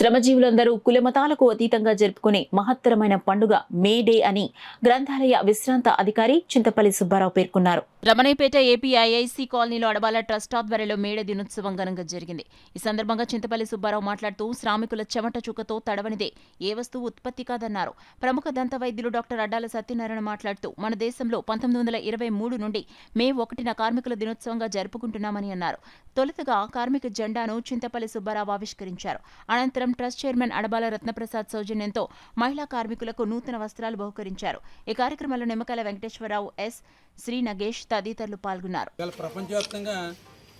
శ్రమజీవులందరూ కులమతాలకు అతీతంగా జరుపుకునే మహత్తరమైన పండుగ మే డే అని గ్రంథాలయ విశ్రాంత అధికారి చింతపల్లి సుబ్బారావు పేర్కొన్నారు. రమణయ్యపేట ఏపీఐఐసి కాలనీలో అడబాల ట్రస్ట్ ఆధ్వర్యంలో మేడే దినోత్సవం ఘనంగా జరిగింది. ఈ సందర్భంగా చింతపల్లి సుబ్బారావు మాట్లాడుతూ శ్రామికుల చెమట చుక్కతో తడవనిదే ఏ వస్తువు ఉత్పత్తి కాదన్నారు. ప్రముఖ దంత వైద్యులు డాక్టర్ అడ్డాల సత్యనారాయణ మాట్లాడుతూ మన దేశంలో 1923 నుండి మే 1న కార్మికుల దినోత్సవంగా జరుపుకుంటున్నామని అన్నారు. తొలుతగా కార్మిక జెండాను చింతపల్లి సుబ్బారావు ఆవిష్కరించారు. అనంతరం ట్రస్ట్ చైర్మన్ అడబాల రత్నప్రసాద్ సౌజన్యంతో మహిళా కార్మికులకు నూతన వస్త్రాలు బహుకరించారు. ఈ కార్యక్రమంలో నిమ్మకాయల వెంకటేశ్వరరావు, ఎస్ శ్రీ నగేష్ తదితరులు పాల్గొన్నారు. ప్రపంచవ్యాప్తంగా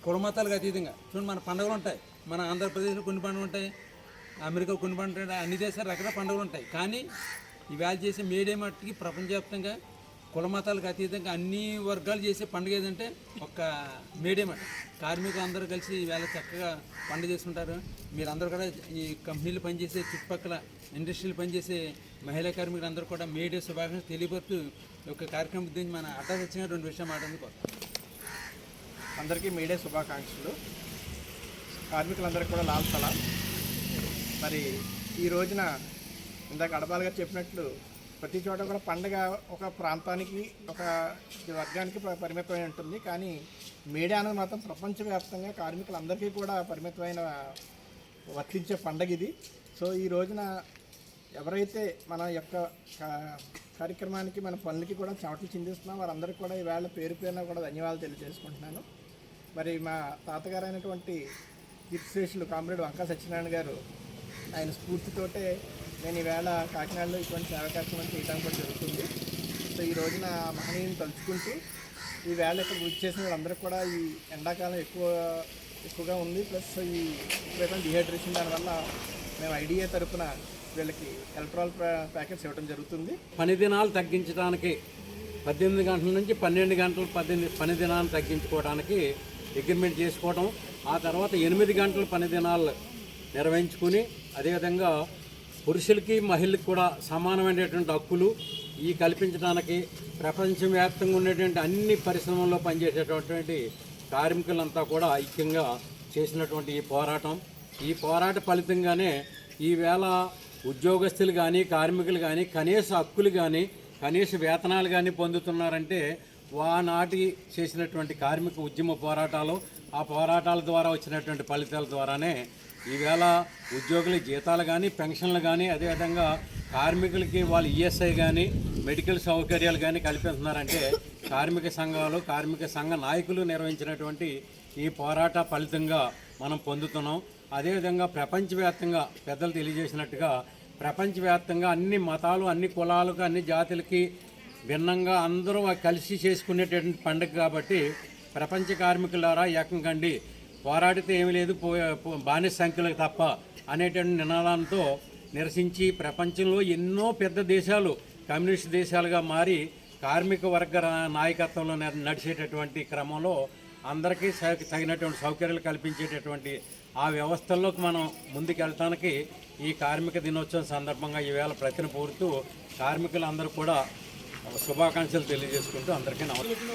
కులమతాలకు అతీతంగా చూడండి, మన పండుగలు ఉంటాయి. మన ఆంధ్రప్రదేశ్లో కొన్ని పండుగలు ఉంటాయి, అమెరికా కొన్ని పండుగలు ఉంటాయి, అన్ని దేశాలు రకరకాల పండుగలు ఉంటాయి. కానీ ఇవాళ చేసే మేడే మట్టికి ప్రపంచవ్యాప్తంగా కులమతాలకు అతీతంగా అన్ని వర్గాలు చేసే పండుగ ఏదంటే ఒక మేడే మట్. కార్మికులు అందరూ కలిసి ఈవేళ చక్కగా పండుగ చేసుకుంటారు. మీరందరూ కూడా ఈ కంపెనీలు పనిచేసే చుట్టుపక్కల ఇండస్ట్రీలు పనిచేసే మహిళా కార్మికులు అందరూ కూడా మేడే శుభాకాంక్షలు తెలియపరుతూ ఒక కార్యక్రమం గురించి మన అడ్డా వచ్చిన 2 విషయాలు మాట్లాడుకో. అందరికీ మేడే శుభాకాంక్షలు. కార్మికులందరికీ కూడా లాల్ సలాం. మరి ఈ రోజున ఇందాక అడబాల్ గారు చెప్పినట్లు ప్రతి చోట కూడా పండుగ ఒక ప్రాంతానికి ఒక వర్గానికి పరిమితమై ఉంటుంది. కానీ మేడే అనేది మాత్రం ప్రపంచవ్యాప్తంగా కార్మికులందరికీ కూడా పరిమితమైన వర్తించే పండుగ ఇది. సో ఈ రోజున ఎవరైతే మన యొక్క కార్యక్రమానికి మన పనులకి కూడా చెమటలు చిందిస్తున్నాం వారందరికీ కూడా ఈవేళ పేరు పేరున కూడా ధన్యవాదాలు తెలియజేసుకుంటున్నాను. మరి మా తాతగారు అయినటువంటి కీర్తిశేషులు కామ్రేడ్ వంకా సత్యనారాయణ గారు ఆయన స్ఫూర్తితోటే నేను ఈవేళ కాకినాడలో ఇటువంటి సేవా కార్యక్రమం చేయడానికి కూడా జరుగుతుంది. సో ఈ రోజున మహనీయుని తలుచుకుంటూ ఈవేళ ఇక్కడ వృద్ధి చేసిన వాళ్ళందరికీ కూడా ఈ ఎండాకాలం ఎక్కువగా ఉంది. ప్లస్ ఈ విపరీతమైన డిహైడ్రేషన్ దానివల్ల మేము ఐడిఏ తరఫున వీళ్ళకి ఎలక్ట్రాల్ ప్యాకెట్స్ ఇవ్వడం జరుగుతుంది. పని దినాలు తగ్గించడానికి 18 గంటల నుంచి 12 గంటలు పని దినాలు తగ్గించుకోవడానికి అగ్రిమెంట్ చేసుకోవడం, ఆ తర్వాత 8 గంటల పని దినాలు నిర్వహించుకుని అదేవిధంగా పురుషులకి మహిళలకు కూడా సమానమైనటువంటి హక్కులు ఈ కల్పించడానికి ప్రపంచవ్యాప్తంగా ఉండేటువంటి అన్ని పరిశ్రమల్లో పనిచేసేటటువంటి కార్మికులంతా కూడా ఐక్యంగా చేసినటువంటి ఈ పోరాట ఫలితంగానే ఈవేళ ఉద్యోగస్తులు కానీ కార్మికులు కానీ కనీస హక్కులు కానీ కనీస వేతనాలు కానీ పొందుతున్నారంటే ఆనాటి చేసినటువంటి కార్మిక ఉద్యమ పోరాటాలు, ఆ పోరాటాల ద్వారా వచ్చినటువంటి ఫలితాల ద్వారానే ఈవేళ ఉద్యోగుల జీతాలు కానీ పెన్షన్లు కానీ అదేవిధంగా కార్మికులకి వాళ్ళు ఈఎస్ఐ కానీ మెడికల్ సౌకర్యాలు కానీ కల్పిస్తున్నారంటే కార్మిక సంఘాలు కార్మిక సంఘ నాయకులు నిర్వహించినటువంటి ఈ పోరాట ఫలితంగా మనం పొందుతున్నాం. అదేవిధంగా ప్రపంచవ్యాప్తంగా పెద్దలు తెలియజేసినట్టుగా ప్రపంచవ్యాప్తంగా అన్ని మతాలు అన్ని కులాలకు అన్ని జాతులకి భిన్నంగా అందరూ కలిసి చేసుకునేటటువంటి పండుగ కాబట్టి ప్రపంచ కార్మికులారా ఏకంకండి, పోరాడితే ఏమీ లేదు బానిస సంఖ్యలకు తప్ప అనేటువంటి నినాదంతో నిరసించి ప్రపంచంలో ఎన్నో పెద్ద దేశాలు కమ్యూనిస్ట్ దేశాలుగా మారి కార్మిక వర్గ నాయకత్వంలో నడిచేటటువంటి క్రమంలో అందరికీ తగినటువంటి సౌకర్యాలు కల్పించేటటువంటి ఆ వ్యవస్థల్లోకి మనం ముందుకెళ్ళటానికి ఈ కార్మిక దినోత్సవం సందర్భంగా ఈవేళ ప్రతిన పూరుతూ కార్మికులందరూ కూడా శుభాకాంక్షలు తెలియజేసుకుంటూ అందరికీ నమస్కారం.